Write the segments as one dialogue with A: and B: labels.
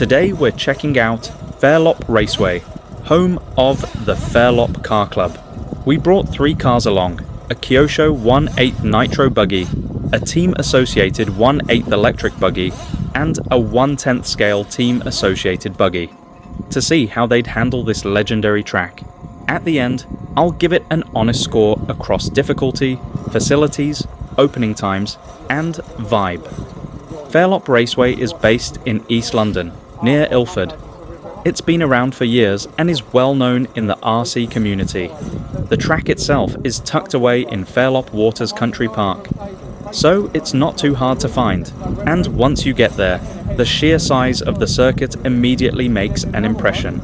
A: Today we're checking out Fairlop Raceway, home of the Fairlop Car Club. We brought 3 cars along, a Kyosho 1/8 nitro buggy, a team-associated 1/8 electric buggy, and a 1/10 scale team-associated buggy, to see how they'd handle this legendary track. At the end, I'll give it an honest score across difficulty, facilities, opening times, and vibe. Fairlop Raceway is based in East London, near Ilford. It's been around for years and is well known in the RC community. The track itself is tucked away in Fairlop Waters Country Park, so it's not too hard to find, and once you get there, the sheer size of the circuit immediately makes an impression.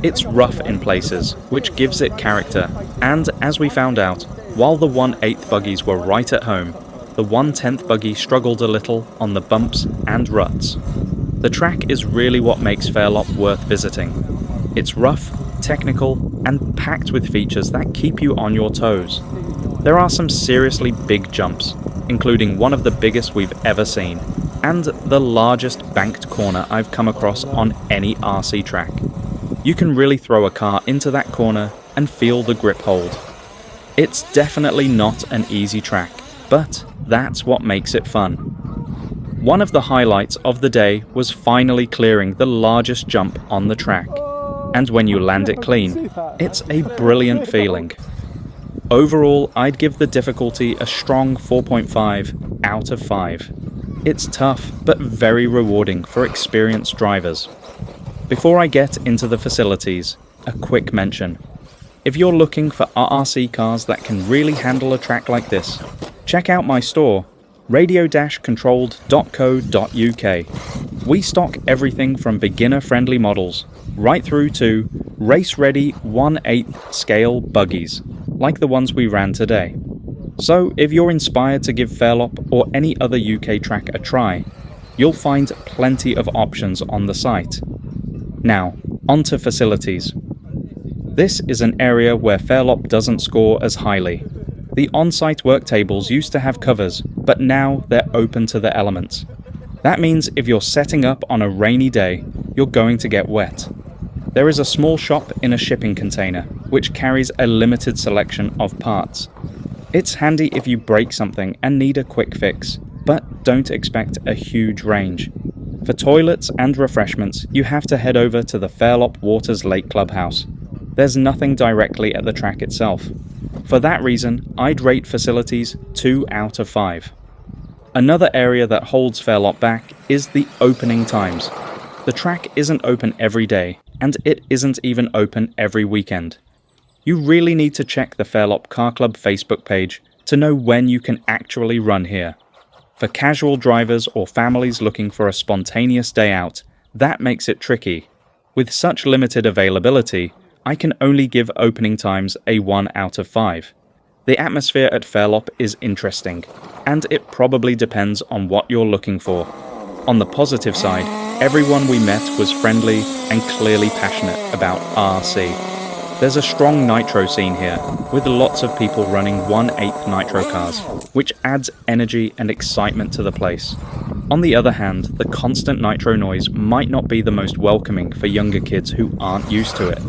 A: It's rough in places, which gives it character, and as we found out, while the 1/8 buggies were right at home, the 1/10 buggy struggled a little on the bumps and ruts. The track is really what makes Fairlop worth visiting. It's rough, technical, and packed with features that keep you on your toes. There are some seriously big jumps, including one of the biggest we've ever seen, and the largest banked corner I've come across on any RC track. You can really throw a car into that corner and feel the grip hold. It's definitely not an easy track, but that's what makes it fun. One of the highlights of the day was finally clearing the largest jump on the track, and when you land it clean, it's a brilliant feeling. Overall, I'd give the difficulty a strong 4.5 out of 5. It's tough, but very rewarding for experienced drivers. Before I get into the facilities, a quick mention. If you're looking for RC cars that can really handle a track like this, check out my store, radio-controlled.co.uk. We stock everything from beginner-friendly models, right through to race-ready 1/8 scale buggies, like the ones we ran today. So if you're inspired to give Fairlop or any other UK track a try, you'll find plenty of options on the site. Now, onto facilities. This is an area where Fairlop doesn't score as highly. The on-site work tables used to have covers, but now they're open to the elements. That means if you're setting up on a rainy day, you're going to get wet. There is a small shop in a shipping container, which carries a limited selection of parts. It's handy if you break something and need a quick fix, but don't expect a huge range. For toilets and refreshments, you have to head over to the Fairlop Waters Lake Clubhouse. There's nothing directly at the track itself. For that reason, I'd rate facilities 2 out of 5. Another area that holds Fairlop back is the opening times. The track isn't open every day, and it isn't even open every weekend. You really need to check the Fairlop Car Club Facebook page to know when you can actually run here. For casual drivers or families looking for a spontaneous day out, that makes it tricky. With such limited availability, I can only give opening times a 1 out of 5. The atmosphere at Fairlop is interesting, and it probably depends on what you're looking for. On the positive side, everyone we met was friendly and clearly passionate about RC. There's a strong nitro scene here, with lots of people running 1/8 nitro cars, which adds energy and excitement to the place. On the other hand, the constant nitro noise might not be the most welcoming for younger kids who aren't used to it.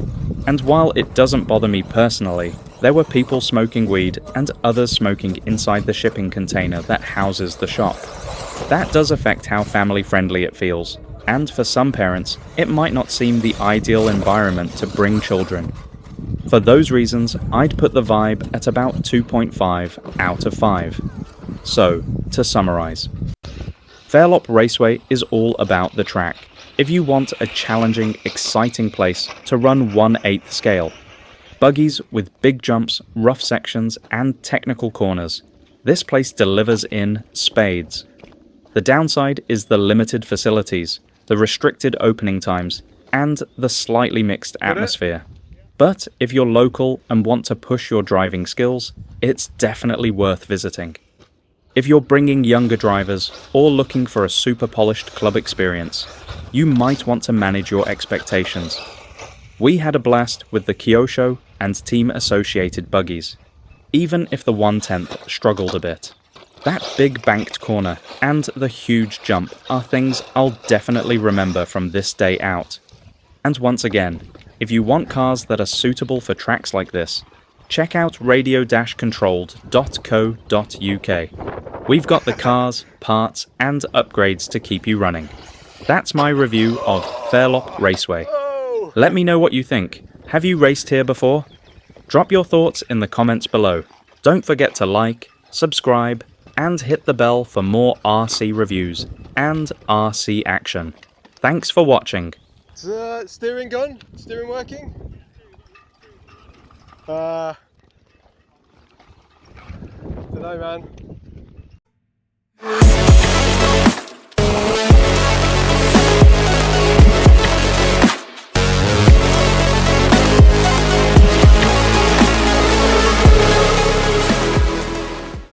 A: And while it doesn't bother me personally, there were people smoking weed and others smoking inside the shipping container that houses the shop. That does affect how family-friendly it feels, and for some parents, it might not seem the ideal environment to bring children. For those reasons, I'd put the vibe at about 2.5 out of 5. So, to summarize, Fairlop Raceway is all about the track. If you want a challenging, exciting place to run 1/8 scale, buggies with big jumps, rough sections, and technical corners, this place delivers in spades. The downside is the limited facilities, the restricted opening times, and the slightly mixed atmosphere. But if you're local and want to push your driving skills, it's definitely worth visiting. If you're bringing younger drivers or looking for a super polished club experience, you might want to manage your expectations. We had a blast with the Kyosho and team-associated buggies, even if the 1/10 struggled a bit. That big banked corner and the huge jump are things I'll definitely remember from this day out. And once again, if you want cars that are suitable for tracks like this, check out radio-controlled.co.uk. We've got the cars, parts and upgrades to keep you running. That's my review of Fairlop Raceway. Let me know what you think. Have you raced here before? Drop your thoughts in the comments below. Don't forget to like, subscribe, and hit the bell for more RC reviews and RC action. Thanks for watching.
B: Steering gone? Steering working? Dunno, man.